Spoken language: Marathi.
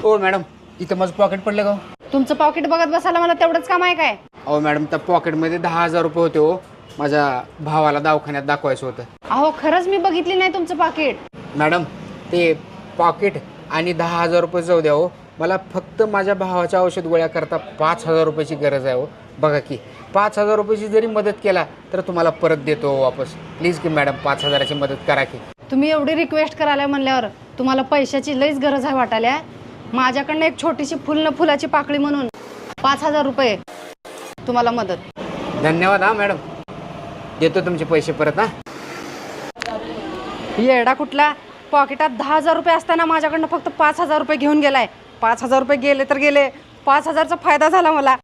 हो मॅडम, इथं माझं पॉकेट पडलं का? तुमचं पॉकेट बघत बसायला मला तेवढंच काम आहे काय? अहो मॅडम, त्या पॉकेटमध्ये 10,000 रुपये होते हो. माझ्या भावाला दवाखान्यात दाखवायचं होतं. अहो खरंच मी बघितली नाही तुमचं पाकिट. मॅडम, ते पॉकेट आणि 10,000 रुपये जाऊ द्या हो. मला फक्त माझ्या भावाच्या औषध गोळ्या करता 5,000 रुपयाची गरज आहे हो. बघा की 5,000 रुपयाची जरी मदत केला तर तुम्हाला परत देतो वापस. प्लीज की मॅडम, 5,000ची मदत करा की. तुम्ही एवढी रिक्वेस्ट करायला म्हणल्यावर तुम्हाला पैशाची लईच गरज आहे वाटायला. माझ्याकडनं एक छोटीशी फुलाची पाकळी म्हणून 5,000 रुपये तुम्हाला मदत. धन्यवाद हा मॅडम, देतो तुमचे पैसे परत. हा येडा कुठला, पॉकेटात 10,000 रुपये असताना माझ्याकडनं फक्त 5,000 रुपये घेऊन गेलाय. 5,000 रुपये गेले तर गेले, 5,000चा फायदा झाला मला.